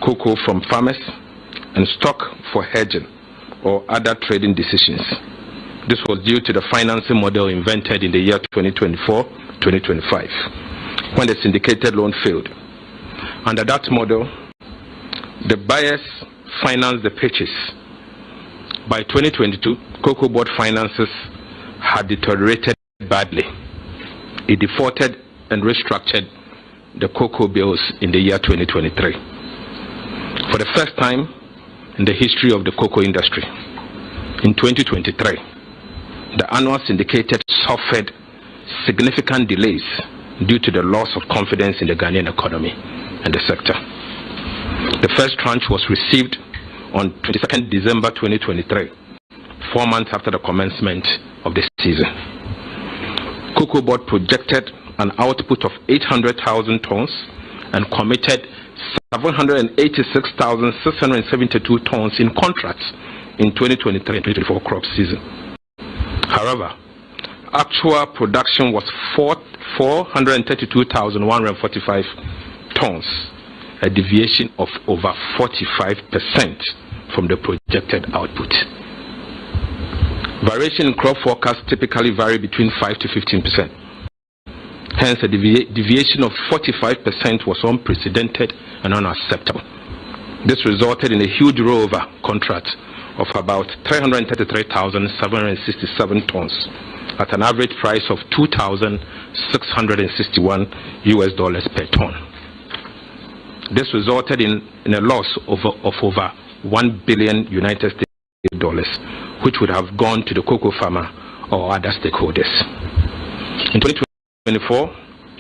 cocoa from farmers and stock for hedging or other trading decisions. This was due to the financing model invented in the year 2024-2025, when the syndicated loan failed. Under that model, the buyers financed the purchase. By 2022, Cocoa Board finances had deteriorated badly. It defaulted and restructured the cocoa bills in the year 2023. For the first time in the history of the cocoa industry, in 2023, the annual syndicated suffered significant delays due to the loss of confidence in the Ghanaian economy and the sector. The first tranche was received on 22nd December 2023, 4 months after the commencement of the season. Cocoa Board projected an output of 800,000 tons and committed 786,672 tons in contracts in 2023-2024 crop season. However, actual production was 432,145 tons, a deviation of over 45% from the projected output. Variation in crop forecasts typically vary between 5 to 15%. Hence, a deviation of 45% was unprecedented and unacceptable. This resulted in a huge rollover contract of about 333,767 tons at an average price of $2,661 per ton. This resulted in a loss of over $1 billion United States dollars, which would have gone to the cocoa farmer or other stakeholders. In 2024,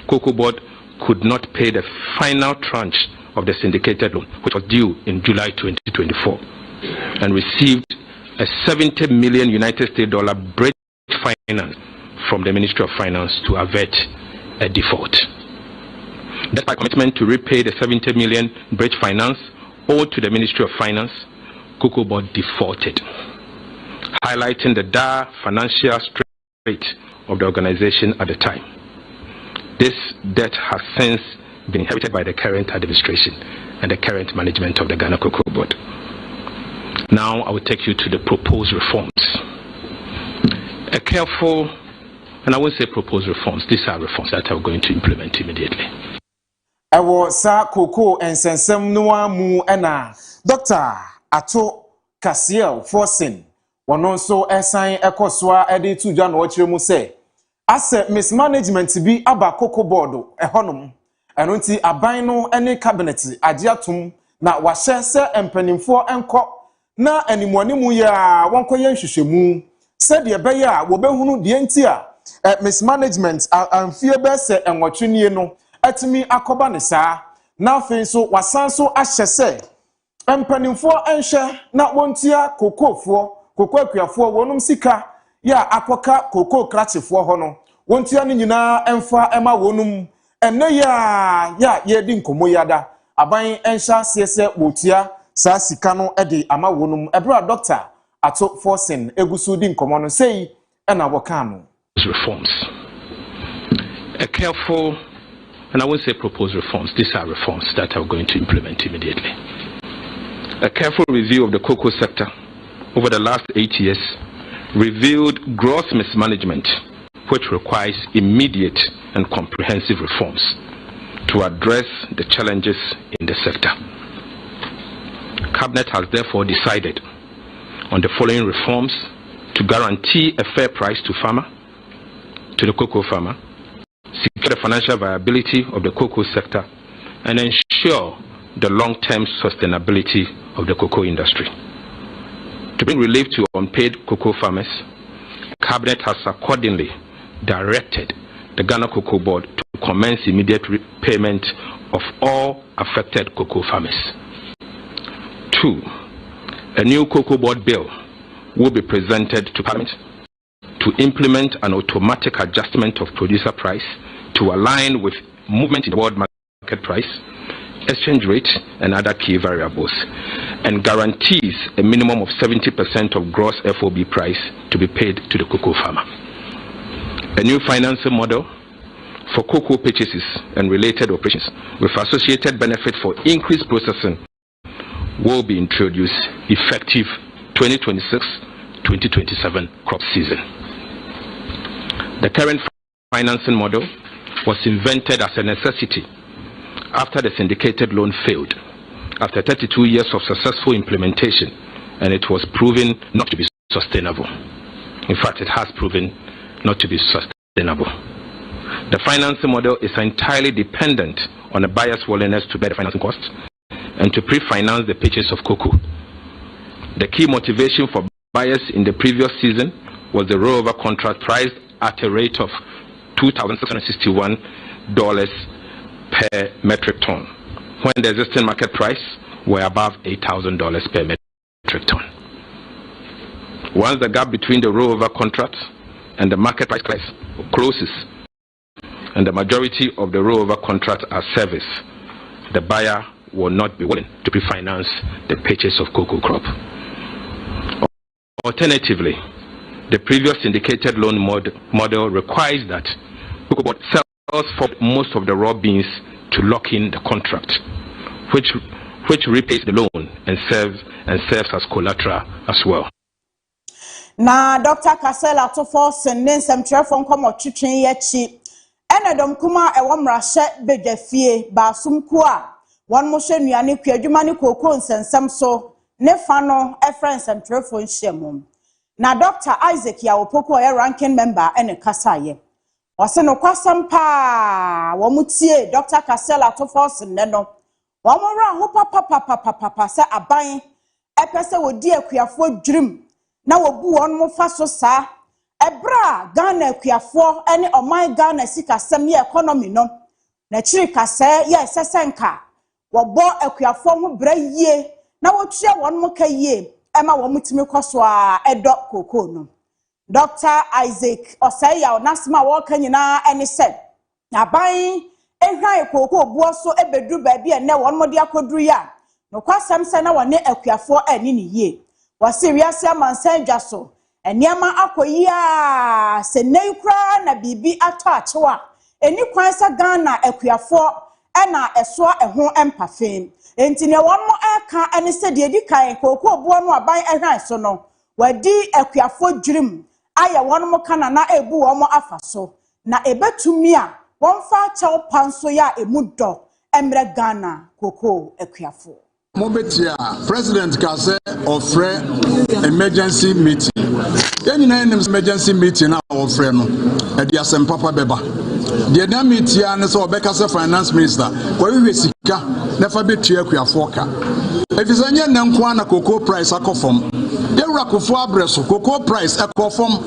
Cocoa Board could not pay the final tranche of the syndicated loan, which was due in July 2024, and received a 70 million United States dollar bridge finance from the Ministry of Finance to avert a default. Despite commitment to repay the 70 million bridge finance owed to the Ministry of Finance, Cocoa Board defaulted, highlighting the dire financial strait of the organization at the time. This debt has since been inherited by the current administration and the current management of the Ghana Cocoa Board. Now I will take you to the proposed reforms. A careful, and I won't say proposed reforms, these are reforms that I'm going to implement immediately. I was sa cocoa and sensem noa mu ena Dr. Ato Kaakyire forcing one also assign ekoswa edi to Jan Ochire mu say as mismanagement bi aba Cocoa Board ehonum eno nti aban no ene cabinet agiatum na wahye se empanimfo enko na animuanimu ya wonkoye nhwehwemu said ye be ya wo behunu de nti a mismanagement amfie be se enwotwenie no atimi akoba ne saa na afin so wasanso ahye se empanimfo enhwe na wontia kokofo kokoakuafo wonum sika ya akoka koko krachefo ho no wontia ne nyina emfa ema wonum enne ya yedi nkomo yada aban enhya sese wotia sa sika no ede ama wonum ebra Dr. Ato forcing egusu di nkomo no sei ena woka no reforms. A careful, and I won't say proposed reforms, these are reforms that I'm going to implement immediately. A careful review of the cocoa sector over the last 8 years revealed gross mismanagement, which requires immediate and comprehensive reforms to address the challenges in the sector. Cabinet has therefore decided on the following reforms to guarantee a fair price to the cocoa farmer, secure the financial viability of the cocoa sector, and ensure the long-term sustainability of the cocoa industry. To bring relief to unpaid cocoa farmers, Cabinet has accordingly directed the Ghana Cocoa Board to commence immediate repayment of all affected cocoa farmers. 2. A new Cocoa Board bill will be presented to Parliament to implement an automatic adjustment of producer price to align with movement in the world market price, exchange rate, and other key variables, and guarantees a minimum of 70% of gross FOB price to be paid to the cocoa farmer. A new financing model for cocoa purchases and related operations with associated benefit for increased processing will be introduced effective 2026-2027 crop season. The current financing model was invented as a necessity after the syndicated loan failed after 32 years of successful implementation, and it was proven not to be sustainable. In fact, it has proven not to be sustainable. The financing model is entirely dependent on the buyer's willingness to bear the financing costs and to pre-finance the purchase of cocoa. The key motivation for buyers in the previous season was the rollover contract priced at a rate of $2,661 per metric ton, when the existing market price were above $8,000 per metric ton. Once the gap between the rollover contract and the market price closes, and the majority of the rollover contracts are serviced, the buyer will not be willing to pre-finance the purchase of cocoa crop. Alternatively, the previous syndicated loan model requires that cocoa board sells for most of the raw beans to lock in the contract, which repays the loan and serves as collateral as well. Na Dr. Kasela to force nsem trefon komo twetwen yechi enedom kuma ewo mrahye bedafie basumku a won mo hwe nuane kwadwuma ne kokon nsensem so ne fa no nsem trefon hyemum. Na Dr. Isaac ya opoko e ranking member ene kasaye wose no kwasam pa wo mutie Dr. Kasela to force ne no wo mo ra ho papa sa aban epese wodi akuafo dwrim na wobu won mo fa so sa ebra Ghana akuafo ene oman Ghana sikasem ye economy no na chiri kase ye sesenka wobo akuafo ho bra yie na wotue won mo ka yie ema wo mutimi kwaso a edo koko no. Dr. Isaac Osaya onasma wo ka nyina ene said na ban ehwan koko obuo so ebedu ba bia ne won mo de akoduru ya no kwasem se na wone akuafo ani ne yie wasi wiase amansan dwaso eniema akoyia se neikra na bibi ato achewa eni kwansa Ghana akuafo ena eso eho empafem enti ne won mo eka ene se de edikan koko obuo no aban ehwan so no wadi akuafo dwrim aya won mo kana na ebu won mo afaso na ebetumi a won fa chew panso ya emudo emre Ghana koko akuafo. Mobetia President Kase offer emergency meeting. Yenina emergency meeting na offer no. E dia sempapa beba. The na meeting na so obekase finance minister. Kwa we sika na fa betua akuafo ka. Efisanye na nko na cocoa price akofom. Yewura kofo abreso cocoa price akofom.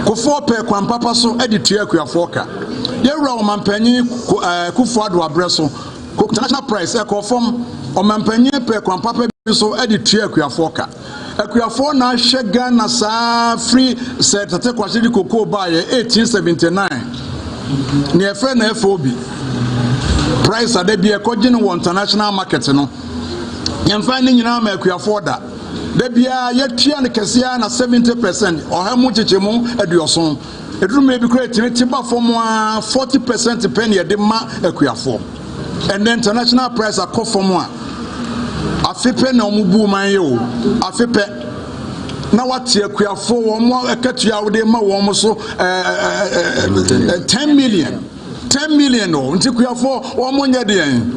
Kofo pe kwampapa so editua akuafo ka. Yewura o mampanyi kufo ado abreso. National price akofom omampanye pe kwampapa so editua akuafo ka. Akuafo na hye Ghana sa free set tate kwase di cocoa buy 1879. Ni efe na FOB. Price ade bi ekogye no international market no. Yemfa ni nyina ma akuafo da. Da bia yetua ne kese na 70% ohamu chechemu aduoson. Eduru me bi kra tiba form 40% penny de ma akuafo. And the international price are called for more. Afipe na omubu man yo. Afipe na wati akuafo wo mo akatua wo de ma wo so 10 million. 10 million no. Nti akuafo wo mo nya de en.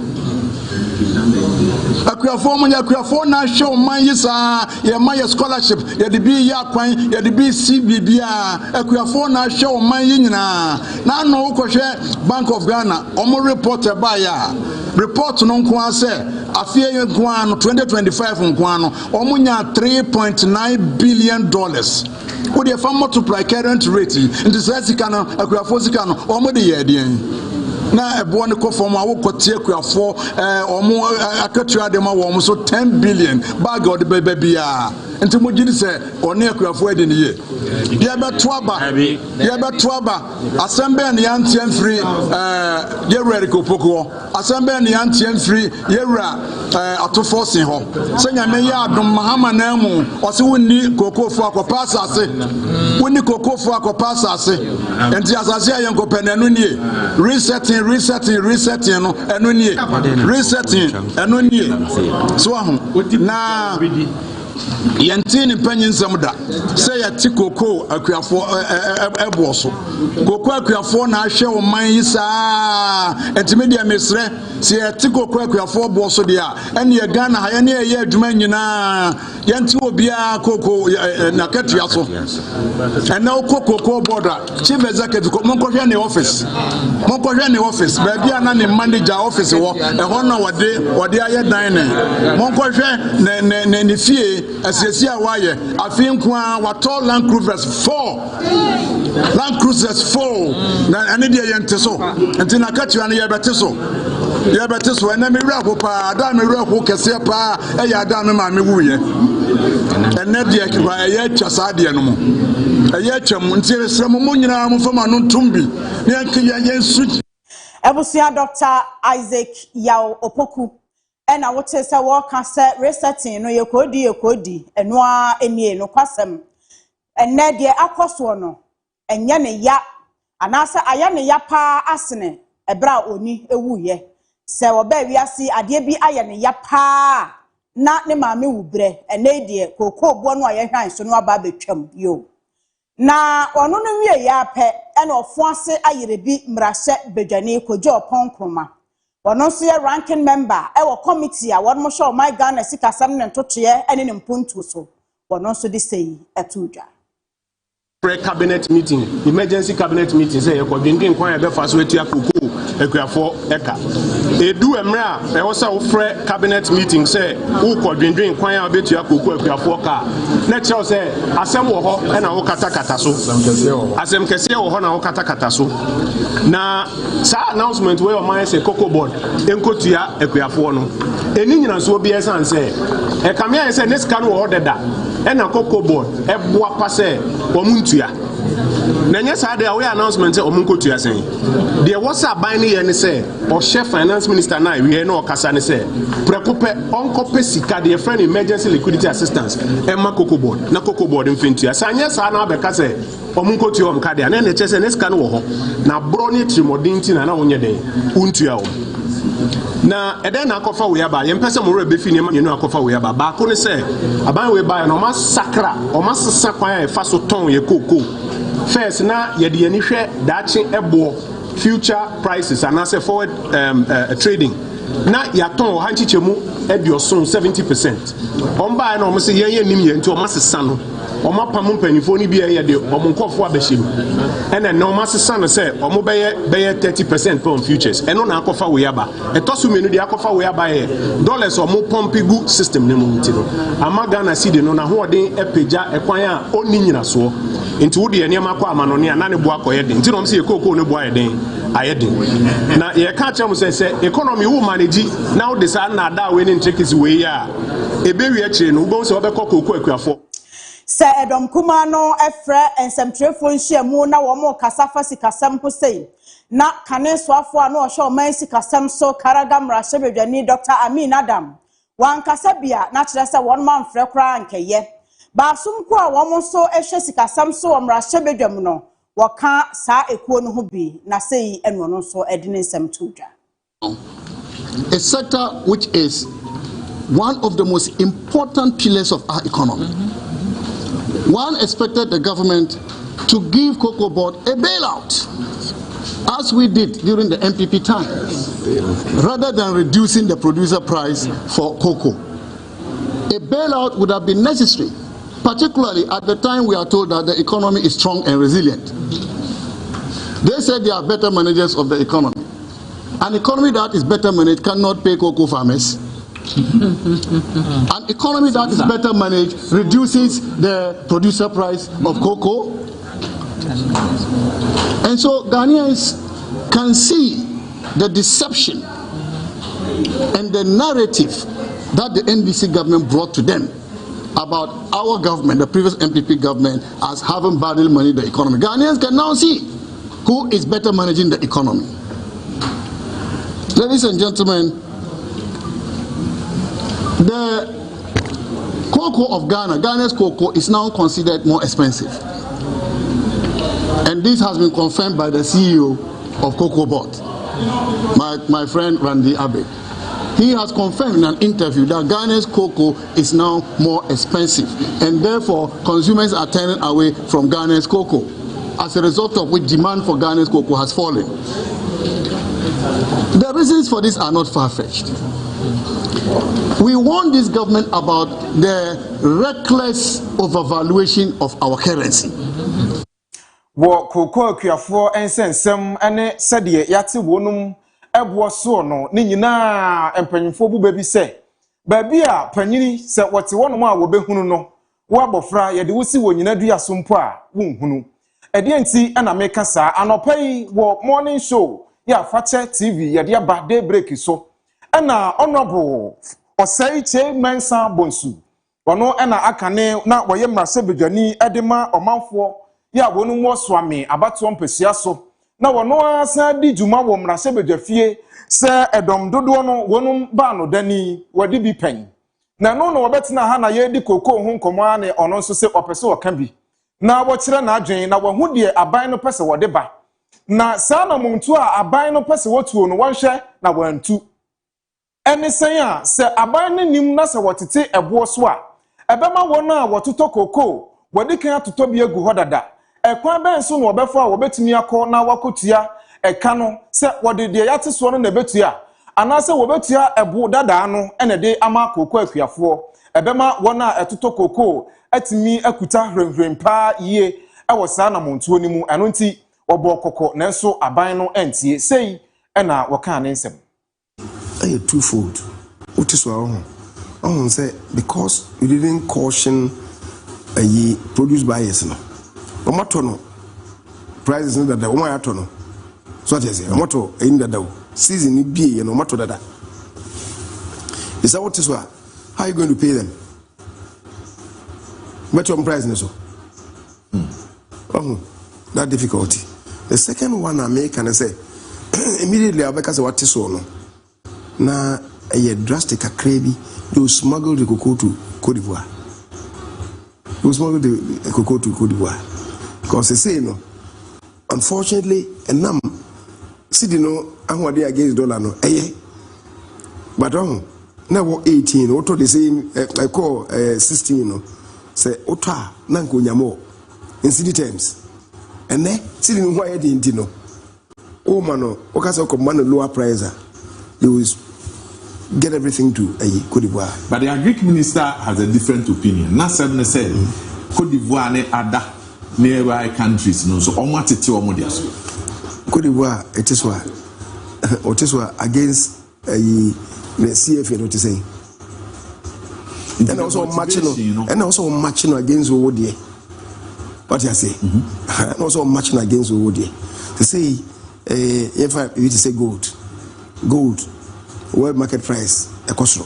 Akuafo mo nya akuafo na show man yisa ye ma ye scholarship ye de bi ya kwan ye de bi CBB a akuafo na show man nyina na no ukohwe Bank of Ghana omo report ba ya report no nko ase AFIA nko ano 2025 nko ano omo nya $3.9 billion wo de fa multiply current rate into sika no akuafo sika no omo de ye de na ebo ne ko form awo kotie akuafo omo akatua de ma wo so 10 billion bag of the baby bia nti mo gidi se one akuafo edi ne ye ye beto aba assemble ne yantian free ye ready ko poko assemble ne yantian free ye ra atofo sen ho se nyame ya adom mahama na mu o se wonni kokofo akopa asase wonni kokofo akopa asase enti asase ayen ko penanu nie resetting no enu nie resetting enu nie so ahu na yentini panyin samda say ya tikoko akuafo eboso koko akuafo na ahwe o man yi saa entimedia mesre say ya tikoko akuafo boso dia ene ye Ghana ha ye ne ye adwuma nyina yenti obia koko na katua so ena koko border chief executive monkohwe ne office ba bia na ne manager office wo e ho na wode aye dan ne monkohwe ne fie asesi awaye afin kwa wato Land Cruisers 4 na ane dia yente so enti na katua ne ye bete so ena me wura ko pa ada me wura ko kese pa e ya ada me ma me wuye ena dia kiba e ya twa sa de no mo e ya twam enti resramo mo nyina mo fama no tumbi ne ankiya yensu Ebusia Dr. Isaac Yao Opoku ena wote se wo ka se resetting no yekodi enoa enie no kwasem enne de akoso no enye ne ya anasa aya ne ya pa asene ebra oni ewuye se wo ba wiase ade bi aya ne ya pa na ne maame wubre enne de koko bo no aye hwan so no aba betwam yo na ono no wie ya pe ena ofo ase ayerebi mrahye bedwane kojo ponkroma One also a ranking member, our committee, one more show my gun as sick as some and toche and in punto so. One also the say a tuja. Cabinet meeting, emergency cabinet meeting, say, according to inquire the first way to Kuku, for Eka. A do a mra, I also offer cabinet meeting, say, who could drink inquire a bit to Kuku, for car. Next year, say, assemble and our katakataso. Asem Casio, Hona katakataso. Now, sa announcement where my say Coco board, Encotia, Equiafono. A Ninian so be as and say, a Camia say, next can order that, and a Coco board, a bois passe, or Nanya sa de away announcement say omunko tua sen. There was a binding and say or chef finance minister na we no kasa ne say prekope onkope sika de friend emergency liquidity assistance Emma Coco board na Coco board mfintua. Sanya sa na abeka say omunko tua omka de na ne chese ne sika no wo ho na broni trimodinti na onye de untua wo. Na eden na akofa we aba yempese mo re befi ne ma no akofa we aba ba ko ne say aban we ba no ma sakra o ma sesa kwan e fa so ton ye koko. First, now you the initial dachi ebo future prices and as a forward trading. Now you ton hanchi chemu edio son 70%. Omba no mo se ye nim ye nti o ma sesa no. O ma pam mpanifo ni bia ye de o mo nkofo abehim. And no ma sesa no say o mo beye 30% on futures. Eno na akofa we aba. Etosu menu de akofa we aba ye. Dollars o mo pompigu system ne mo nti no. Amaga na cedi no na ho den epeja ekwan a oni nyina so. Into would the name of Manoni and Nani Boako Edin. Until I'm seeing Coco no boy then I edin. Now, you catch them say, economy will manage now. The sun not that winning check his way. Yeah, a baby chain who goes over Coco quick for. Sir Edom Kumano, Efre, and some telephone share more now or more Casafa Sikasam Hussein. Not Cane Swafwa no show Mercy Casam so Karagam Rashabani, Dr. Amin Adam. One Casabia, natural 1 month frekra and Kaye. Basum kwa wamo so sika samso amrashe bedwam no waka sa ekuo no ho bi na sei eno no so edine nsem tuja. A sector which is one of the most important pillars of our economy. One expected the government to give Cocoa Board a bailout, as we did during the MPP time, rather than reducing the producer price for cocoa. A bailout would have been necessary, particularly at the time we are told that the economy is strong and resilient. They said they are better managers of the economy. An economy that is better managed cannot pay cocoa farmers. An economy that is better managed reduces the producer price of cocoa. And so Ghanaians can see the deception and the narrative that the NDC government brought to them about our government, the previous MPP government, as having badly managed the economy. Ghanaians can now see who is better managing the economy. Ladies and gentlemen, the cocoa of Ghana, Ghana's cocoa, is now considered more expensive. And this has been confirmed by the CEO of Cocoa Board, my friend Randy Abe. He has confirmed in an interview that Ghana's cocoa is now more expensive, and therefore consumers are turning away from Ghana's cocoa, as a result of which demand for Ghana's cocoa has fallen. The reasons for this are not far-fetched. We warned this government about the reckless overvaluation of our currency. Wo cocoa Kaakyire ensensem ene sede yate wonum ebo so no ne nyina empanyimfo bu baby se baabi a panyini se wote wonum a wobehunu no wo abofra ye de wosi wo nyina dua sompo a wonhunu ede enti na meka saa anopai wo morning show ya fache TV ye de ba day break so na honorable osai che mensa bonsu ono na akane na woye mrase bedwani edema omanfo ya wonu mo swami abato mpesua so na wono asa di juma wo mrase bedwafie se edom dodo no wonu ba no dani wadi bi pen na no no wobetina ha na ye di koko hu nkomo ane ono nso se opese woka bi na wo kire na adwen na wo hu de aban no pese wode ba na sa na muntu a aban no pese wotuo no wonhwe na wantu eni sen a se aban no nim na se wotete ebo so a ebema wonu a wototo koko wadi kan atoto bi egu hodada ekwan ben so no obefa wobetumi akọ na wakotua eka no se wode de yate so no na betua anase wobetua ebo dada no ene de ama koko akuafo ebema wona etoto koko atimi akuta hrenhren pa yie ewo saa na montuo ni mu eno nti obo kokko nanso aban no entie sei ena woka ne nsem a twofold what is wrong say because you didn't caution a produced by us no omoto no prices no dada omo ato no so what say omoto in dada season ni bie ye no omoto dada is that what is why how are you going to pay them what your price no so that difficulty. The second one I make and I say immediately I because what is so no na a drastic a crazy you smuggle the cocoa to Cote d'Ivoire. You smuggle the cocoa to Cote d'Ivoire. Because they say no. Unfortunately, and now see no I'm what they against dollar no but now 18 auto the same I call 16 no say ota nanko nyamo in city terms and then see no why didn't no oh man okasa command a lower price you will get everything to Cote d'Ivoire. But the Agric minister has a different opinion. Not suddenly said Cote d'Ivoire ne other nearby countries no so on what it Cote d'Ivoire it is what against the CFA what to say. And also matching against Owodie. What you say? And also matching against Owodie. They say if I you say gold world market price ekosro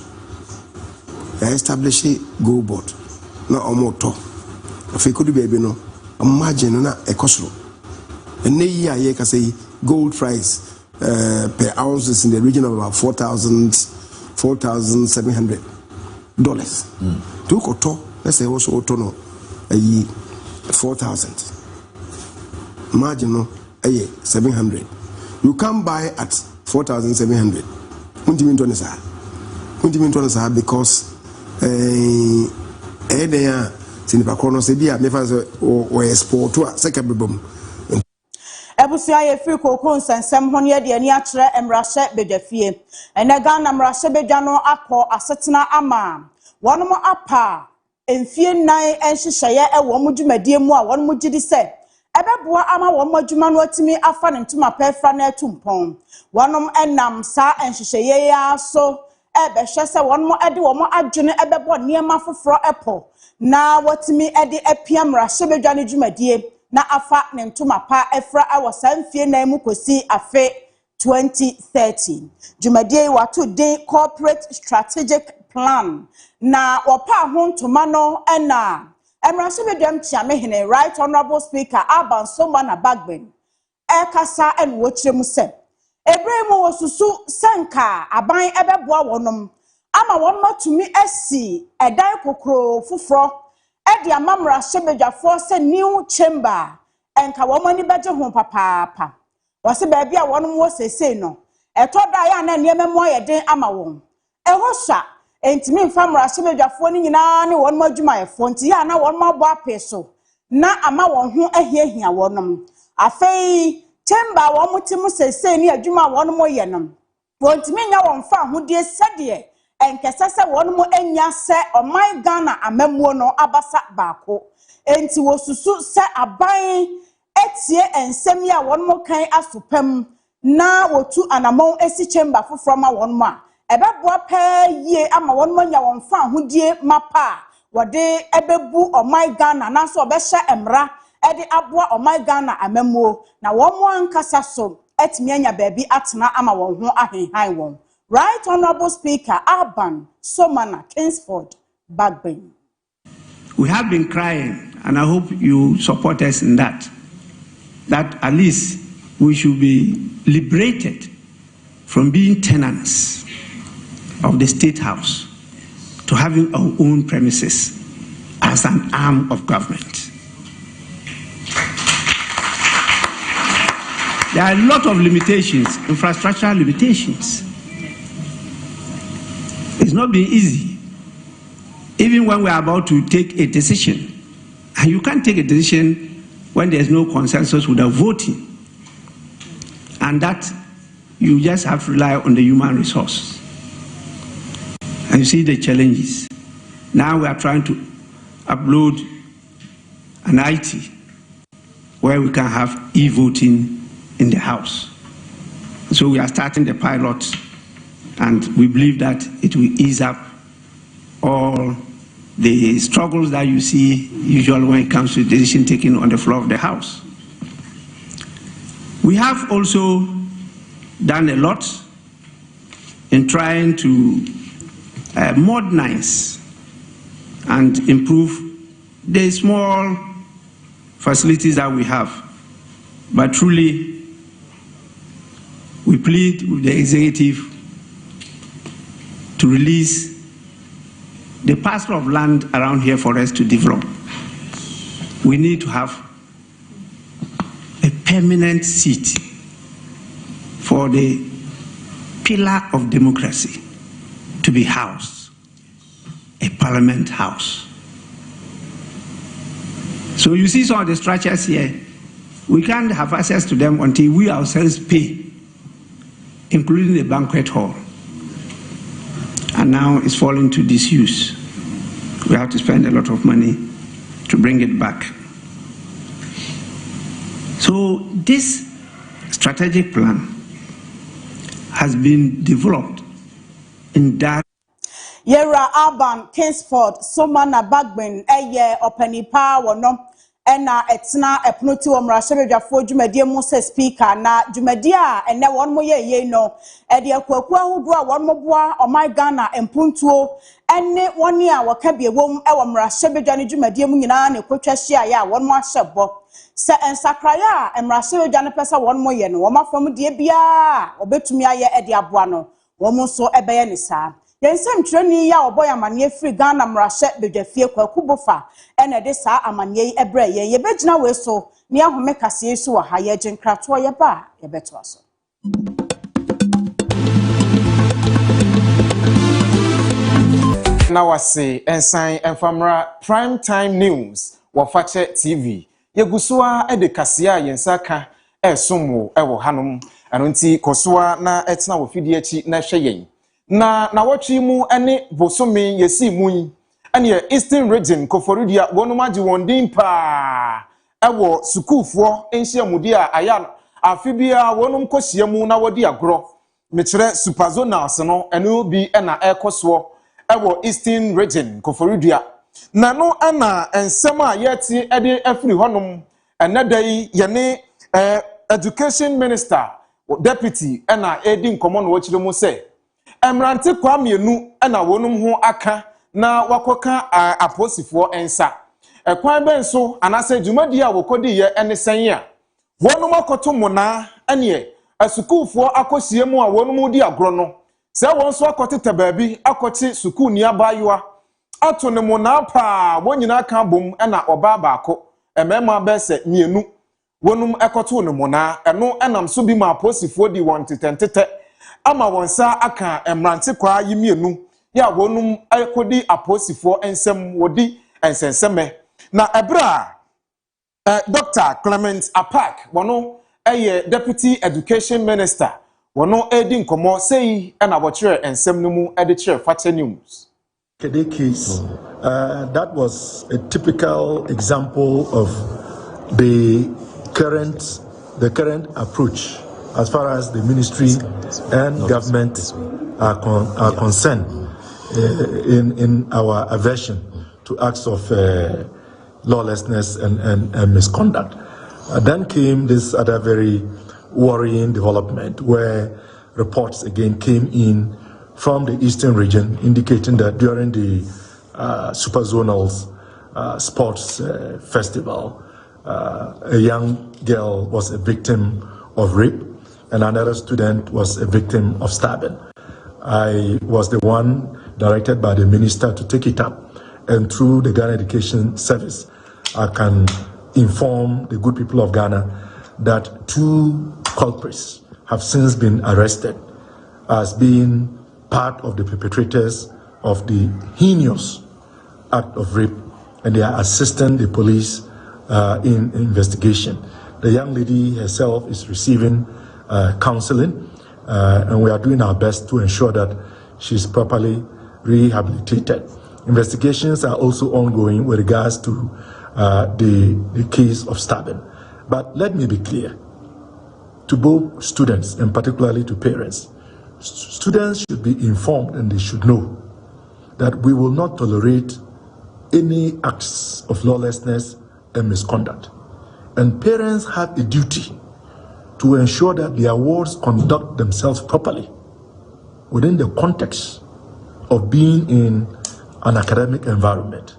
I establish a gold board na omoto afi could be no imagine na ekosro and ye ya can say gold price per ounce is in the region of about $4,700 to koto let's say also auto no 4,000 imagine no 700 you can buy at 4,700 because there sinipa kono se bia me fa se o export to second bebom Ebusia ye free koko nsensem ho ne de ani akere emrahye bedafie ene Ghana mrahye bedwa no akọ asetena ama wonom apa emfie nan enhyehyeye ewo mudwumadie mu a wonom gidi se ebeboa ama wo madwuma no atimi afa ne ntoma pefra na atumpon wonom enam sa enhyehyeye ya so ebehwe se wonom ede wo adwene ebebo niema foforo epo na watimi ede apia mrahye bedwa ne dwumadie na afa ne ntoma pa efra awosamfie na mu kosi afe 2013 dwumadie wato den corporate strategic plan na opa ho ntoma no na emrasebedam chiamehene right honorable speaker Obrempong na Bagben kasa en wochirem se ebremu osusu senka aban ebeboa wonom ama won matumi asi edan kokro fufro edi amamra sebedwafo se new chamber enka womani beje ho papa wase ba bia wonom wo sesei no etoda ya na niememu ayeden ama won ehosha entimi mfamra sebedwafo ni nyina ne won madwuma efo nti ya na won mabo apeso na ama won ho ahiahia wonom afei chamber won mutim sesei ni adwuma won mo yenom wontimi nya won fa hodie sede enkese se won mo anya se oman Ghana amamuo no abasa baako enti wosusu se aban etie ensem ya won mo kan asopam na wotu anamon esi chamber foforo ma won mo a ebeboa pa yie ama won mo nya won fa hodie mapa wode ebebu oman Ghana na so obehye emra edi aboa oman Ghana amamuo na won mo ankasa so etimi anya baabi atena ama won ho ahenhan won. Right Honorable Speaker Obrempong Kingsford Bagben. We have been crying, and I hope you support us in that at least we should be liberated from being tenants of the State House to having our own premises as an arm of government. There are a lot of limitations, infrastructural limitations. It's not been easy, even when we are about to take a decision. And you can't take a decision when there's no consensus without voting. And that you just have to rely on the human resource. And you see the challenges. Now we are trying to upload an IT where we can have e-voting in the House. So we are starting the pilot, and we believe that it will ease up all the struggles that you see usually when it comes to decision taking on the floor of the House. We have also done a lot in trying to modernize and improve the small facilities that we have. But truly, we plead with the executive to release the parcel of land around here for us to develop. We need to have a permanent seat for the pillar of democracy to be housed, a parliament house. So you see some of the structures here, we can't have access to them until we ourselves pay, including the banquet hall. And now it's falling to disuse. We have to spend a lot of money to bring it back. So this strategic plan has been developed in that. Yera Obrempong Kingsford na Bagben eye opanipa wono ena etna epnoti omrasebedwafo dwumadie mu se speaker na dwumadie a ene won mo ye no e de akwaku ahudu a won mo boa oman Ghana empuntuo ene woni a wakabiewom e womrasebedwane dwumadie mu nyina na ekotwahye ya won mo ahyebo se ensakraya emrasebedwane pesa won mo ye no wo mafam de bia obetumi aye e de aboa no wo mo so ebeye ne saa yensem treni ya oboy amane free Ghana mrahye bedwafie kwaku bofa ene de saa amane ebre ye begina we so ne ahome kase so ha ye genkrato ye ba ye beto aso na wase ensan enfamra prime time news wafache TV yegusoa ede kase a yensaka esomo ewo hanom anonti kosoa na etna wo fidi achi na hwe yen na watchi mu ene bosomi yesi mu ene Eastern Region Koforudia wonomaji wondin pa ewo sukufo enhyiamudi a aya afibia wonom kohia mu na wodi agro mekire superzonals no ene bi na ekoso ewo Eastern Region Koforudia na no ana ensem a yeti ede afiri honom enadai yene Education Minister Deputy na edi nkomo no wachire mu se emrante kwa mienu na wonum ho aka na wakoka aposifo ensa ekwan ben so anase dwumadi a wokodi ye enesen a wonum akoto mona ene asukufo akosie mu a wonum di agro no se won so akotete baabi akoti sukuu ni abayoa ato ne mona pa wonyina ka bom na oba baako emema bese mienu wonum ekoto ne mona eno enam so bi ma aposifo di won tetentete ama wonsa aka emrante kwa yimienu ya wonum ekodi aposifo ensem wodi ensenseme na ebra Dr. Clement Apak wono Deputy Education Minister wono edi nkomo sei na bochire ensem no mu edi chire Fata News. Kede case, that was a typical example of the current approach as far as the ministry and government are concerned in our aversion to acts of lawlessness and misconduct. Then came this other very worrying development where reports again came in from the eastern region indicating that during the Superzonals sports festival, a young girl was a victim of rape and another student was a victim of stabbing. I was the one directed by the minister to take it up, and through the Ghana Education Service, I can inform the good people of Ghana that 2 culprits have since been arrested as being part of the perpetrators of the heinous act of rape, and they are assisting the police in investigation. The young lady herself is receiving counseling, and we are doing our best to ensure that she's properly rehabilitated. Investigations are also ongoing with regards to the case of stabbing. But let me be clear to both students and particularly to parents. Students should be informed and they should know that we will not tolerate any acts of lawlessness and misconduct. And parents have a duty to ensure that their wards conduct themselves properly within the context of being in an academic environment.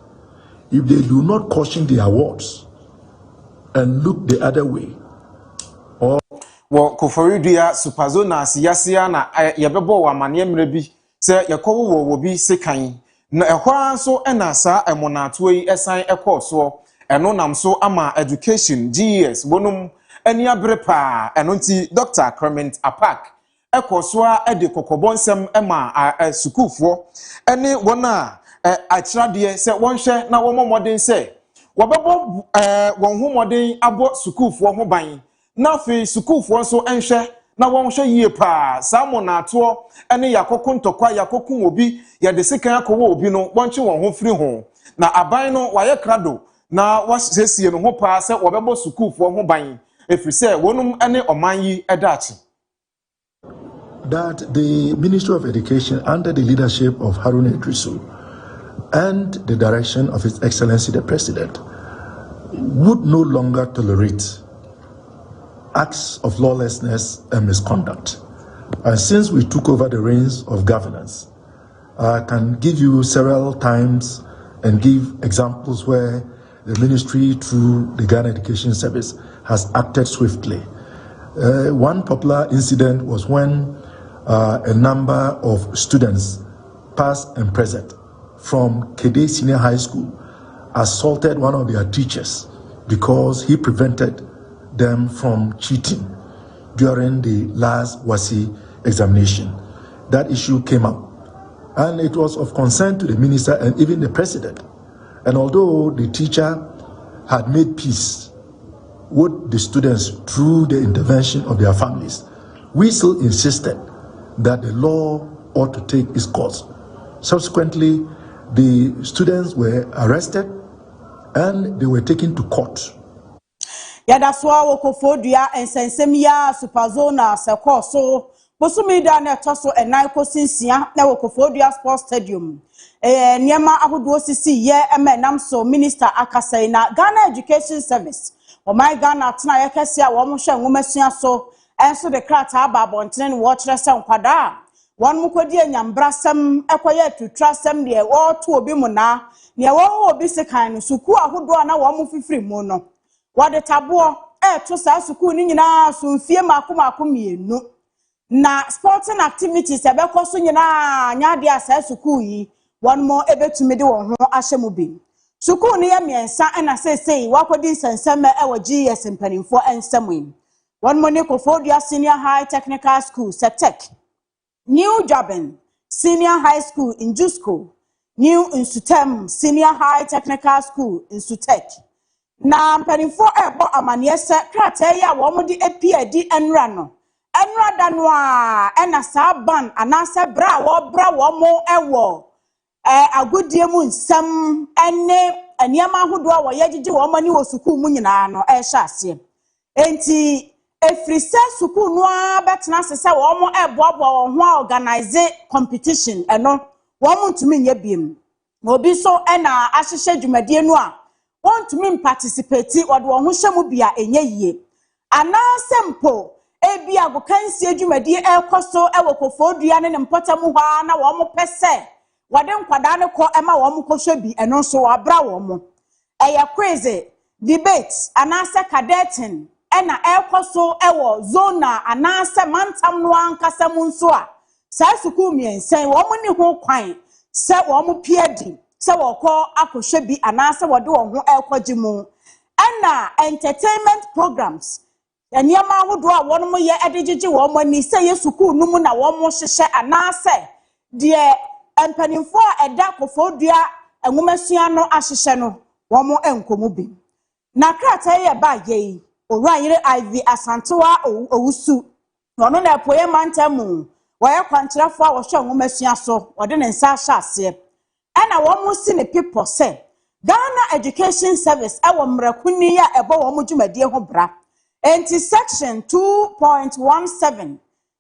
If they do not caution their wards and look the other way, or Koforidia Superzona siyasia na yebebo wa manemre bi se yakowo wo bi sekan na ehwa so enasa emonatu yi esan ekoso eno nam so ama education GS bonum eni abrepa eno nti Dr. Clement Apak ekoso a ede kokobonsem ema sukufo eni wona achirade se wonhwe na womomoden se wobebo won hu moden abo sukufo ho ban na fi sukufo so enhwe na wonhwe yie pa samonato ene yakoko ntokwa yakoko obi ya de sekan akowo obi no wonche won ho firi ho na aban no waye krado na wasesie no ho pa se wobebo sukufo ho ban efiri se wonum ene oman yi edachi. That the Ministry of Education under the leadership of Haruna Idrisu and the direction of His Excellency the President would no longer tolerate acts of lawlessness and misconduct. And since we took over the reins of governance, I can give you several times and give examples where the ministry through the Ghana Education Service has acted swiftly. One popular incident was when a number of students, past and present, from Kede Senior High School assaulted one of their teachers because he prevented them from cheating during the last WASI examination. That issue came up, and it was of concern to the minister and even the president. And although the teacher had made peace with the students through the intervention of their families, we still insisted that the law ought to take its course. Subsequently, the students were arrested and they were taken to court. Yadaswa wokofodia ensensemia Superzona sekoso bosumida na toso enaiko sinsia na wokofodia sports stadium niema ahodo sisi ye emenam so minister akasai na Ghana Education Service o my Ghana tena yekese a wo mo hwe nwomasuaso enso de krata aba bontene wo kire se nkwada wan mu kodi anyambrasem ekoye tutrasem de wo to obi mu na ne wo obi sekan no suku ahodo na wo mu fifiri mu no wode tabo to sa suku ni nyina so mfie mako mienu na sporting activities ebekoso nyina nyade asa suku yi wan mo ebetumi de wo ho ahyemu bi suku ni ya miensa na sesei wakodi nsenseme ewo GS mpanimfo ensemu wan mo ne Kofodua Senior High Technical School Septech New Jabin Senior High School in Jusco, New Insutem Senior High Technical School in Sutech. Na mpanimfo ebo amaniese krate ya wo mudi AFIA enra no. Enra danwa ena sa ban anase bra wo mo ewo agudie mu nsam ene aniama hodo wo yegigi wo mani wo suku mu nyina no hye ase. Enti efrise suku no betena sese wo mo eboabo wo ho organize competition eno wo mo ntumi nya biem obi so ena ahyehye dwumadie no a won ntumi participate wode wo ho hyemu bia enye yie ana sempo ebi agokansie dwumadie ekoso ewo Kofodua ne mpotamu hwa na wo mo pese wode nkwada ne ko ema wo mo kohwe bi eno so wabra wo mo eye quiz debate ana se cadeting ena ekoso ewo zona anase mantam no ankasa mu nso a sa suku miensen wo mu ni ho kwan se wo mu piedi se wo ko akohwe bi anase wode wo ho ekogi mu ena entertainment programs eniama hodo a won mu ye edegigi wo mu ni se ye suku nu mu na wo mu hyehye anase de empanimfo eda Kofodua enwumasua no ahyehye no wo mu enkomu bi na krata ye ba ye Orayire IV Asantewa owusu ono na epoye mantamu waye kwankyerefo a wo hwe nwumasua so wode ne nsa ahye ase ena wo mu si ne people say Ghana Education Service ewo mrakuni ya ebo wo mu dwumadie ho bra enti section 2.17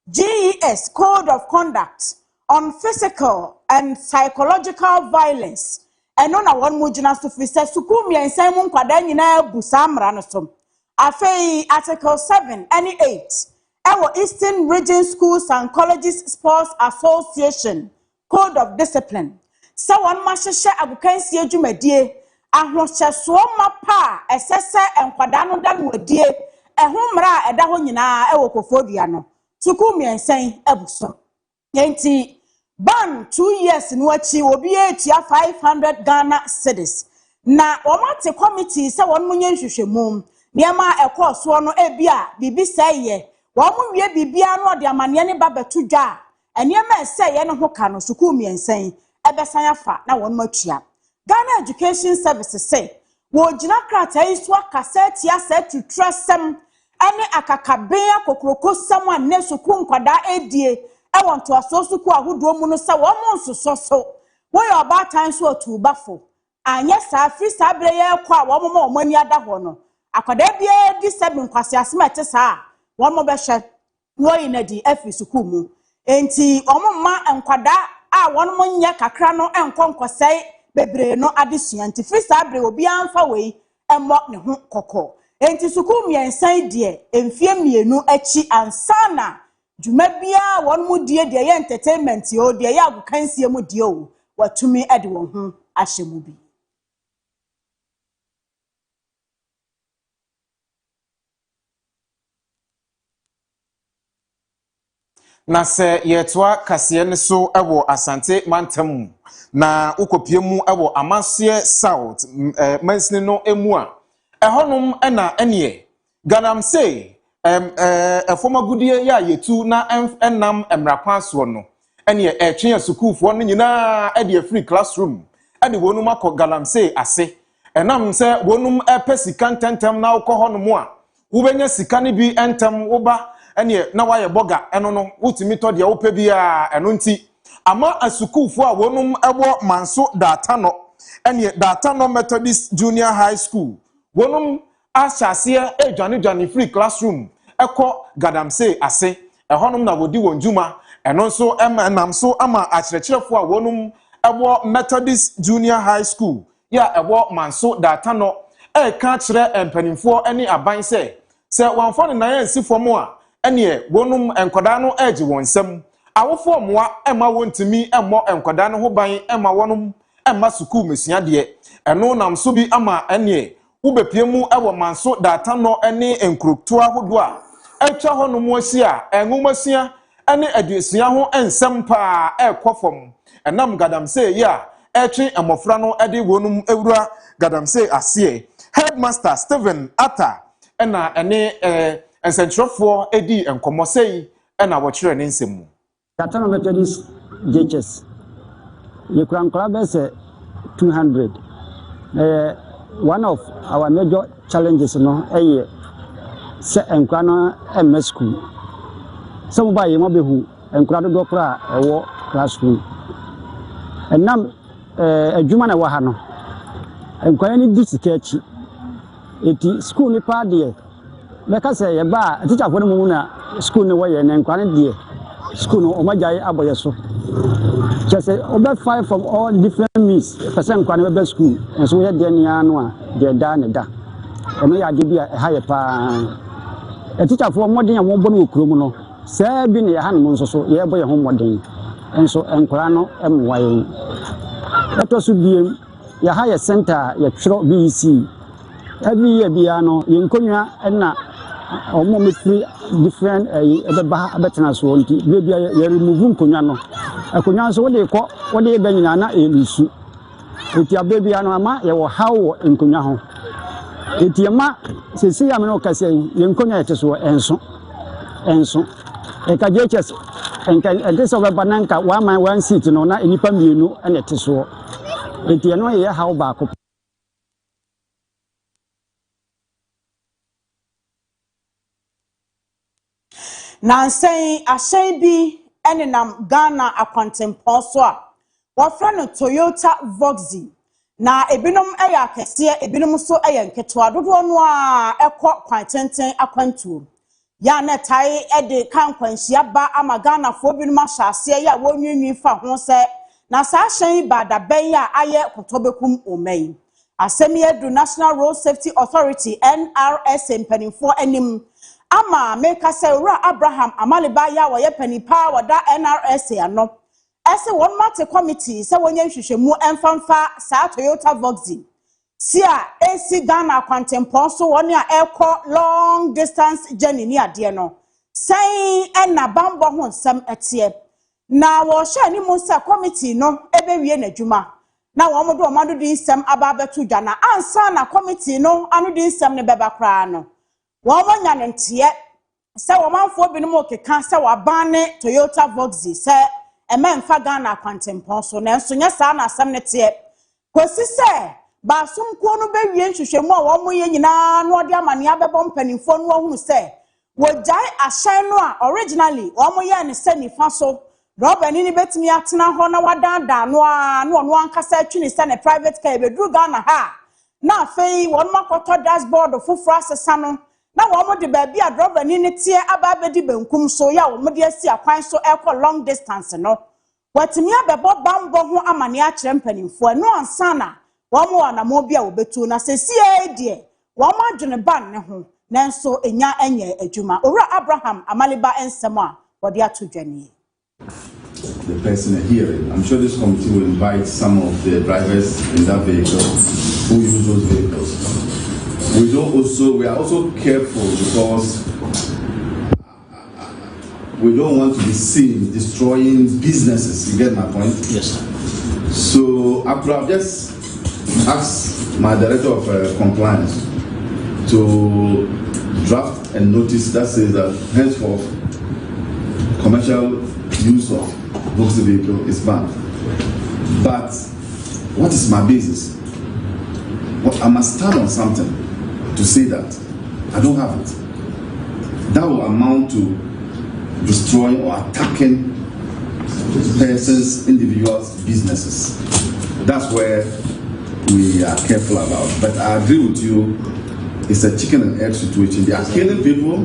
GES Code of Conduct on Physical and Psychological Violence eno na won mu gina so fi se suku miensan mu nkwada nyina busa mra no so AFIA Article 7 and 8 Ewo Eastern Region Schools and Colleges Sports Association Code of Discipline se won ma hyehye agokansie dwumadie ahohyeso mapa esese enkwada no da no adie eho mra eda ho nyina ewo Kofodua no suku miensan ebuso enti ban 2 years no achi obi etia 500 Ghana cedis na omate committee se won munye nhwehwemu niema ekoso no ebia bibi seye wo mu wie bibia no de amane ne babetu dwa eniema seye ne ho ka no suku miensan ebesan afa na won matua Ghana Education Services say wo gina krata isu akaseti asetu trasem ane akakaben akokroko sam ane suku nkwada edie ewon to aso suku ahodo mu no se wo mo nsoso so wo yo ba tan so otubafo anye sa free sabre ye kwa wo mo omani ada ho no akwada bia di sebi nkwase asmete sa won mo behwe wo yinadi afi suku mu enti omma nkwada a won mo nya kakra no enkonkosai bebre no adesua nti free sabre obi anfa wei emmo ne ho kokko enti suku miensan die emfie mienu achi ansana dwuma bia won mu die de ye entertainment yo de ye agokansie mu die o watumi ade won ho ahyemu bi na se yetwa kase ne so ewo Asante mantam na ukopie mu ewo Amasie South mansini no emu a ehonum na ene ganam say efoma gudie ya yetu na enam emrakwa so no ene etwe sukufo no nyina ede free classroom ede wonum akọ galamsey ase enam se wonum epesika ntentem na ukọhonum a wubenya sika ne bi entem woba ene na waye boga eno no wutimi to de wope bia eno nti ama asukufo a wonum ebo manso data no ene data no Methodist Junior High School wonum ahyase edwane free classroom eko gadamsey ase ehonum na wodi wonjuma eno nso enam so ama akyerɛkyerɛfo a wonum ebo Methodist Junior High School ya ebo manso data no ka kyerɛ empanimfo ene aban se wanfa ne nan ansi fom a ene wonum enkoda no age wonsam awofo moa ema wontimi emo enkwada ne ho ban ema wonom ema sukuu mesua de eno nam so bi ama ene wobepie mu ewo manso data no ene enkrokto ahodo a etwa honom asia enwomasua ene aduasua ho ensem pa ekofom enam gadamse ya etwe amofra no ede wonum ewura gadamse asie headmaster Stephen Atta ena ene ensentrofo edi enkomosei ena wo kire ne nsemu Katana Methodist JHS. You can say 200. One of our major challenges, say MS school. Somebody who and Kradokra a classroom. And now a Jumana Wahano. And Kwani Disikechi. It school ni party. Like I say, a bar, a teacher for the moon, school no way and Kwani school no omajai aboyeso just over 5 from all different means person kwan be school and so we dey nia no a dey da ne da e me ya de bia e haye pa e teacher for modern am bo no okrom no say bi ne ya han mo nso so ye bo ye ho modern enso enkora no emwa ye eto so biem ya haye center ya twro BEC every year bia no ye nkonwa na omo me free different ebeba abetena so nti baby ya remove nkonwa no akonwa so wode ko wode be nyina na elusu enti ababy ano ama ye wo hawo nkonwa ho enti ama sesi ya me no kase ye nkonwa yete so enso e ka JHS enka edese oba bananka one seat no na enipa mienu ene te so enti no ye hawo ba ko Nansen ashen bi enenam Ghana akwantempon so a wafra no Toyota Voxy na ebinom eya akese ebinom so eya nketo adodo no a ekọ kwantenten akwantuo ya na tai ede kan kwanhia ba ama Ghana fo binom ahyase ya wonwinwi fa ho se na sa ashen ba da ben ya aye kotobekum omai asemi edu National Road Safety Authority NRS mpanimfo anim ama meka se ura Abraham amaliba ya wo ye panipa wada NRS ano ese won mate committee se wonye hwehwemu emfamfa sa Toyota Voxy sia AC Ghana kwantempon so woni a ekọ long distance journey ni ade no sai ena bambo ho nsem etie na wo hye ni mu se committee no ebewie n'adwuma na wo modo omado di nsem aba betu dwa na ansa na committee no anu di nsem ne beba kra no wọ́n nya ne ntie se wo manfo bi no mo keka se wa ban ne Toyota Voxy se ememfa Ghana kwantempon so na enso nya sa na asem ne tie kosi se ba sumko no be wie nhwehwemu a wo mo ye nyina no ode amane abebo mpanimfo no hunu se wo jai ahyen no a originally wo mo ye ne se nifa so roba ni betimi atena ho na wadanda no a no no ankasa atwini se ne private car be duru Ghana ha na afei won makoto dashboard foforo asesa no na wo mo de ba bia driver ni ne tie aba bedi benkum so ya wo mo de asi akwan so ekọ long distance no watimi abebo bambo ho amane a kire mpanimfo no ansana wo mo na mo bia wo betu na sesie die wo mo adwene ban ne ho nanso enya enye adwuma owura Abraham amaliba ensem a wo de atodwane the person hearing. I'm sure this committee will invite some of the drivers in that vehicle who use those vehicles. We are also careful because we don't want to be seen destroying businesses. You get my point? Yes, sir. So after I've just asked my director of compliance to draft a notice that says that henceforth commercial use of Voxy vehicle is banned. But what is my basis? Well, I must stand on something to say that I don't have it. That will amount to destroying or attacking persons, individuals, businesses. That's where we are careful about. But I agree with you, it's a chicken and egg situation. They are killing people,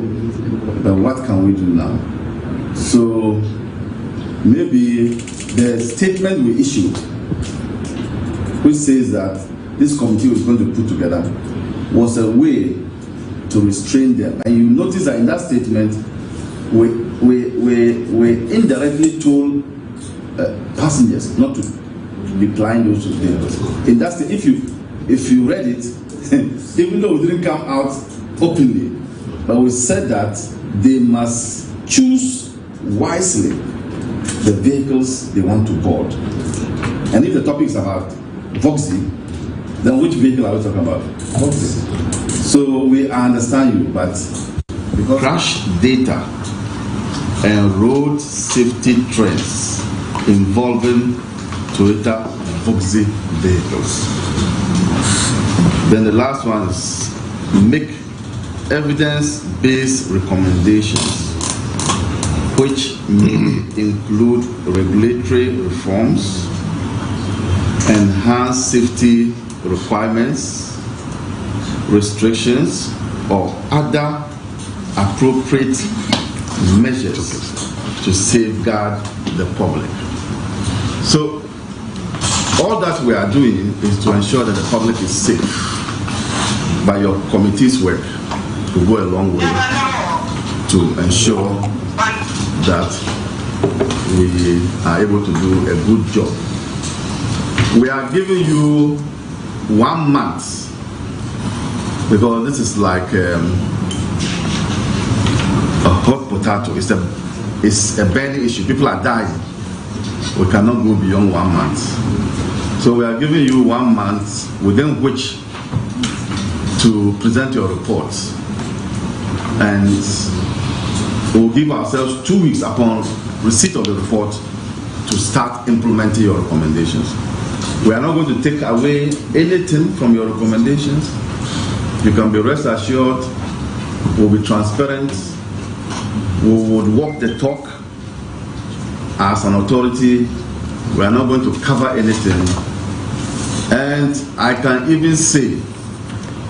but what can we do now? So maybe the statement we issued, which says that this committee was going to put together, was a way to restrain them. And you notice that in that statement, we indirectly told passengers not to decline those vehicles. In that state, if you read it, even though we didn't come out openly, but we said that they must choose wisely the vehicles they want to board. And if the topic is about Voxy, then which vehicle are we talking about? Voxy. So I understand you, but because crash data and road safety trends involving Toyota Voxy vehicles. Then the last one is make evidence-based recommendations which may include regulatory reforms, enhanced safety requirements, restrictions, or other appropriate measures to safeguard the public. So all that we are doing is to ensure that the public is safe. By your committee's work will go a long way to ensure that we are able to do a good job. We are giving you 1 month because this is like a hot potato. It's a burning issue. People are dying. We cannot go beyond 1 month. So we are giving you 1 month within which to present your reports, and we'll give ourselves 2 weeks upon receipt of the report to start implementing your recommendations. We are not going to take away anything from your recommendations. You can be rest assured we'll be transparent. We would walk the talk as an authority. We are not going to cover anything. And I can even say,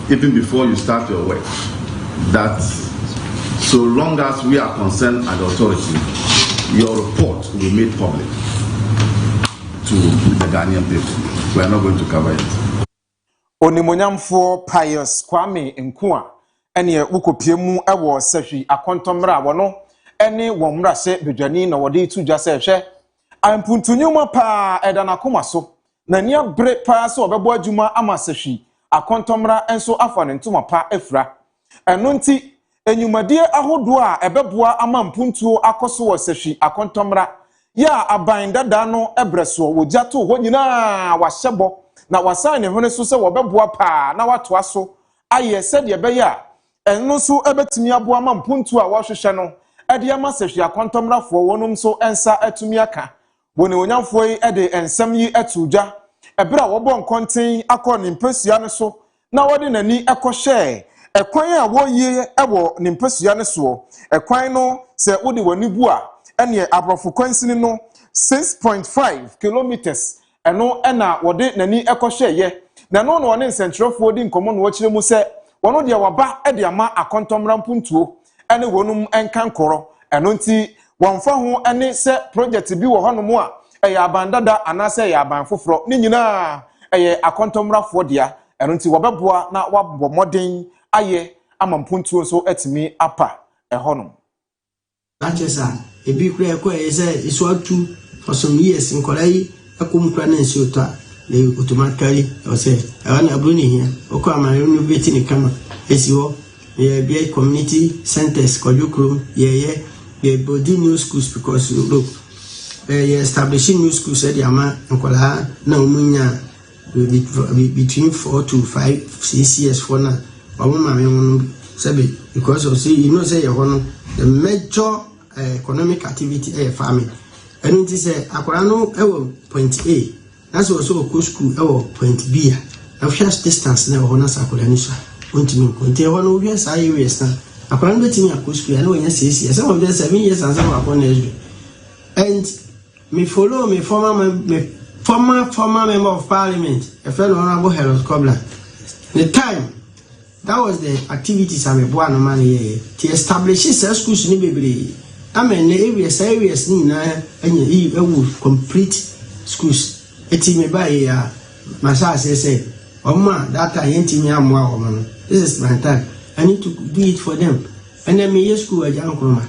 even before you start your work, that so long as we are concerned at the authority, your report will be made public to the Ghanaian people. We are not going to cover it. Onimonyamfo Pius Kwame Nkua ene wukopiemu ewo sehwi akontomra wono ene womra se bedwani na wode tuja se hwe ampuntunyuma pa edanakoma so na nia bre pa so obebo adwuma ama sehwi akontomra enso afa ne ntoma pa afra eno nti enyumadie ahodo a ebeboa ama mpuntuo akoso wo sehwi akontomra ya aban dada no ebreso wojato ho nyina wahyebo na wasan ne hone so se wobeboa pa na watoa so aye se de beya eno so ebetumi aboa ma mpuntu a wohwehwe no ede ama sehwi akontomrafo wonum so ensa atumi aka woni onyamfo yi ede ensam yi atudwa ebra wobo nkonten akọ ne mpasua ne so na wode nani ekohye ekwan a woyie ewo ne mpasua ne so ekwan no se wode wani bu a ene abrofo kwansini no 6.5 kilometers eno ena wode nani ekohye ye na no no ne nsentrofo di nkomo no wachire mu se wono de waba ede ama akontomra mpuntuo ene wonum enkankoro eno nti wonfa ho ene se project bi wo hono mu a eya abandada anase eya aban foforo ni nyina eye akontomrafo dia eno nti wobeboa na wabbo moden aye ama mpuntuo so atimi apa ehonum Achesa ebi kura ekọ eze iso atu for some years nkorai akumkura na nsi otwa le automatically o say ana abuni hia okọ amare no beti ni kama esi ho ye bi community centers kodukrum ye body new schools because look ye establishing new schools at yama nkola na umunya between 4 to 5 6 years for na wamama me sabe because of say you know say you know the major economic activity farming and it is akwara no ewo point A that's also go school ewo point B a first distance na ho na sakwara ni so ontimi ko nte ho no wi sa years na akwara no betimi akọ school na wonya 6 years some of them 7 years and some akọ na and me follow me former member of parliament a fellow honorable Harold Kobler the time that was the activities I'm a boy no man here to establish schools ni bebre amen areas ni na anya e complete schools eti me buy ya masa say oma that time enti me amwa no this is my time I need to do it for them and then me school aja nkroma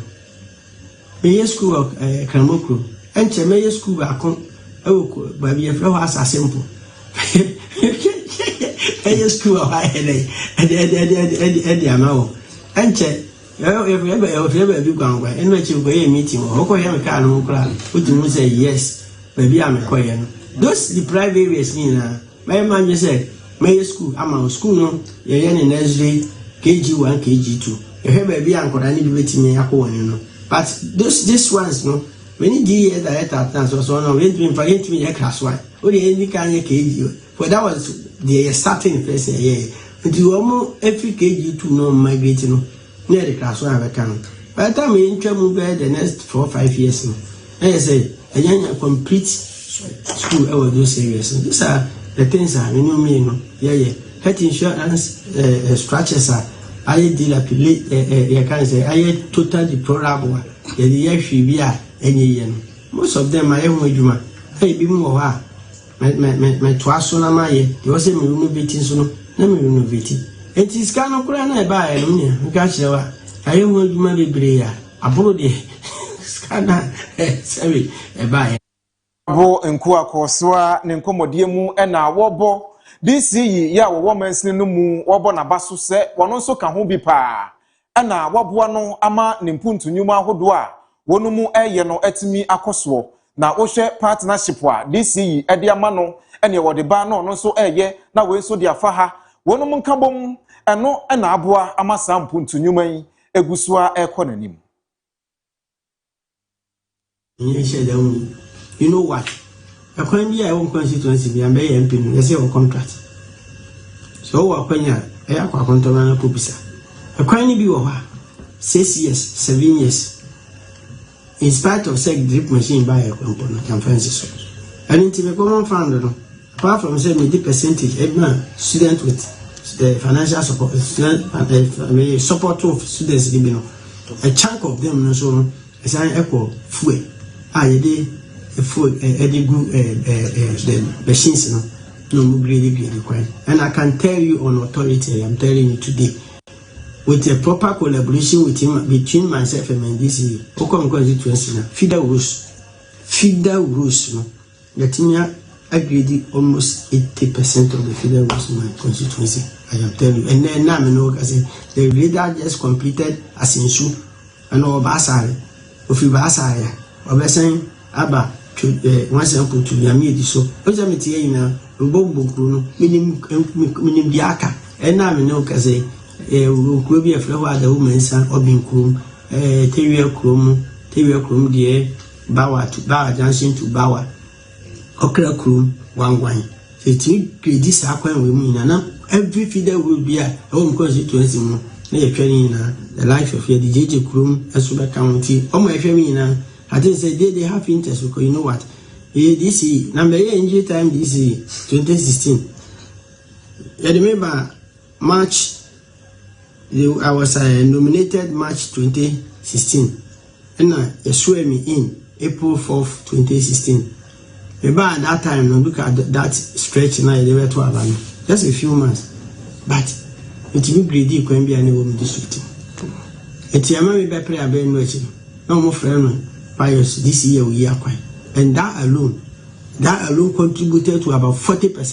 me school Kramokro enche me school ba kon ewo ba bi e fro asa simple school wa hele edi amawo enche if you go and let you go a meeting or go here can no say yes baby I'm a coin those the private areas my man just said my school I'm out school no you're in nursery KG1 KG2 you baby I'm going to be me but this ones no when you do that so no we didn't forget me a class 1 only any kind of KG for that was the starting place but you almost every KG2 no migrating near the class 1 by the time we enter move the next 4 or 5 years I say a young complete school over those areas. These are the things I know health insurance structures are I dilapidate you can say I totally deplorable the year she be any most of them I am with you hey be more my twice on my there was a renovating so let me renovate it. It is kind of grand by I am going to marry Brea. A body scanner, sorry, a buy. Bo nkua koswa ne nkomodie mu na wobo this yi ya woman's no mu wobo na baso se wono nso ka ho bi pa na woboa no ama ne mpuntu nyuma ahodo a wonu mu eye no atimi akoso na wo hwe partnership a this yi ede ama no ene wode ba no nso eye na we nso de afa ha wonu mu nkabom eno na aboa ama sam mpuntu nyuma yi egusua ekonanim. You know what? A coin year own constituency be a may MP, yes, your contract. So, a coin year, a contamana pupisa. A coin be over 6 years, 7 years. In spite of said drip machine by a component and fancy source. And into the common founder, apart from 70% student with the financial support, support of students, a chunk of them, so as I echo fuel. I did. Food the machines no grade and I can tell you on authority I'm telling you today with a proper collaboration between myself and this Okom constituency feeder rules no the team agreed almost 80% of the feeder rules in my constituency I am telling you and then now I say the leader just completed Asinsu and Obasare of Ibasare Obesan Aba once I put to be a media so what I'm telling you Bobo minim diaka and now I know because will be a flower the woman's son or being chrome terrier chrome dear Bower to Bower Johnson to Bower Okra chrome one wine so it's this aqua women and every feeder will be a home constituency near training the life of the JJ chrome as super county or my family I didn't say they have interest because you know what? This number NG time this 2016. I remember March I was nominated March 2016. And I swear me in April 4th, 2016. Remember at that time, look at that stretch now they were to Alabama. Just a few months. But it will be greedy can be any woman district. It's a very bad prayer being watching. No more friend. This year we are quite, and that alone contributed to about 40%.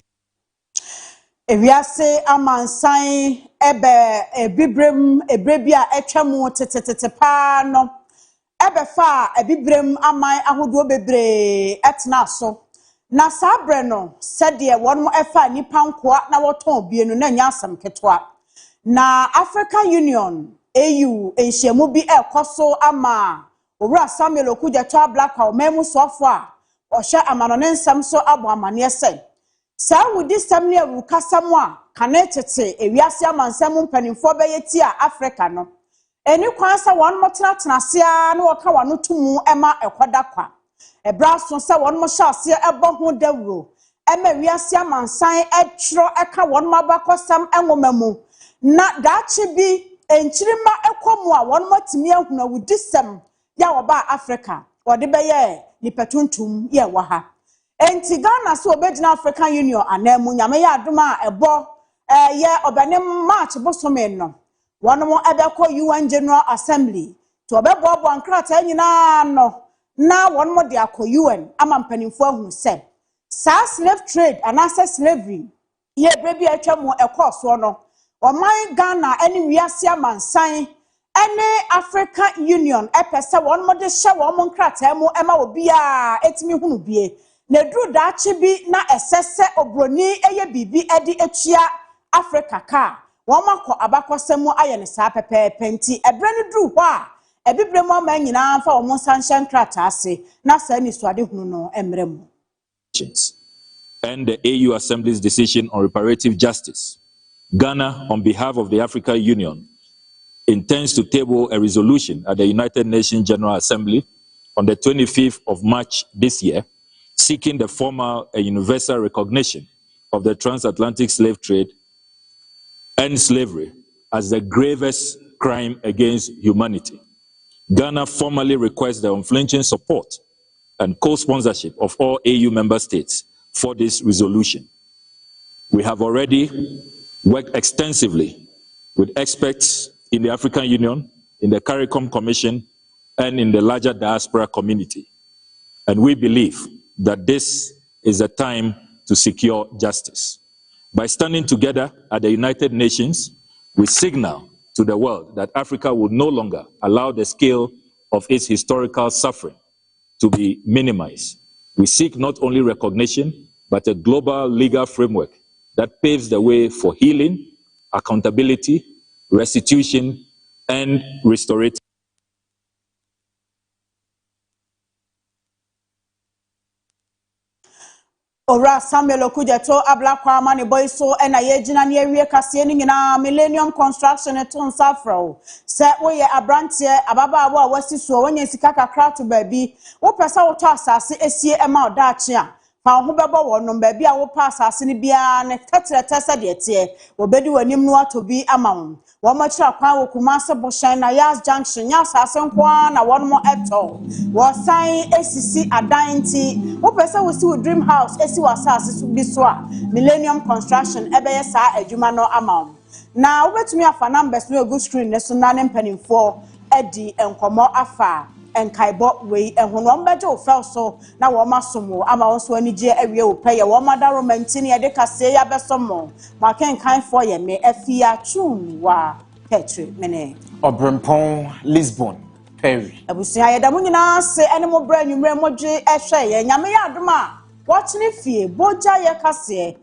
If we are say a man sign a bibrem a brebia a chamu tetepano ebe fa a bibrem amai ahudo bebre etnaso na sabreno said ye one more efa ni pankwa na woton bienu na nyasam ketwa na African Union AU enhyiamu bi ekoso ama Owura Samuel Okuja twa black how memu sofo a ohye amanone nsam so abo amane say sa wudi sam ne awukasam a kanetete ewiase amansam mpanimfo beyeti a Africa no eni kwansa won motena tenase a na woka wano tumu ema ekoda kwa ebra so se won mo hyase ebo ho dawuro ema wiase amansan etro eka won mabakosam enwomamu na dachi bi enchirima ekomu a won motimi ahuna wudi sam ya oba Africa ode beye ni petuntum ye wa ha enti Ghana so obedina African Union anamu nyame ya adoma ebo ye obanim March bosome no wono mo ebeko UN General Assembly to obebo ankrata nyina no na won mo de akọ UN ama mpanimfo ahu se sa slave trade and access slavery ye brebi atwa mu ekoso no oman Ghana ene wiase amansan ene African Union epese won mo de hye won mo nkrata mu ema obi a etimi hunu bie na duru da bi na esese obroni eye bibi edi etua Africa ka won makọ abakọsemu aye ne sa pepepe nti ebre ne duru ho a ebibre mo ma nyina fa won sanction krata ase na sa ni suade hunu no emrem and the AU Assembly's decision on reparative justice. Ghana, on behalf of the African Union, intends to table a resolution at the United Nations General Assembly on the 25th of March this year, seeking the formal and universal recognition of the transatlantic slave trade and slavery as the gravest crime against humanity. Ghana formally requests the unflinching support and co-sponsorship of all AU member states for this resolution. We have already worked extensively with experts in the African Union, in the CARICOM Commission, and in the larger diaspora community. And we believe that this is a time to secure justice. By standing together at the United Nations, we signal to the world that Africa will no longer allow the scale of its historical suffering to be minimized. We seek not only recognition, but a global legal framework that paves the way for healing, accountability, restitution, and restorative. Ora Samuel Okujeto ablakwa mani boy so ena yegyina ne awie kase ni nyina Millennium Construction eton safro se wo ye abrantie ababaawo a wasisuo wanya sika kakra to baabi wo pesa wo to asase esie ema odaache a fa ho bebo wo no baabi a wo pa asase ni bia ne tetrete se de tie wo bedi wanim no atobi ama wo machira kwan wo Kumase Boshan na Yas Junction nya asase nkwa na won mo eto wo san esisi adanti wo pesa wo si wo dream house esi wasase so bi so a Millennium Construction ebeye sa adwuma no ama na wo betumi afa numbers no egu screen ne so na ne mpanimfo edi enkomo afa enkaibo we ehono mbeje wo fel so na wo masomo ama wo so anije awie wo peye wo mada romantini e de kase ya besomo ma kenkan fo ye me AFIA tune wa Petri mene Obrempong Lisbon Perry abusia ye da mu nyina se ene mo bra nwumre modwe ehwe ye nyame ya adoma watching fie boja ye kase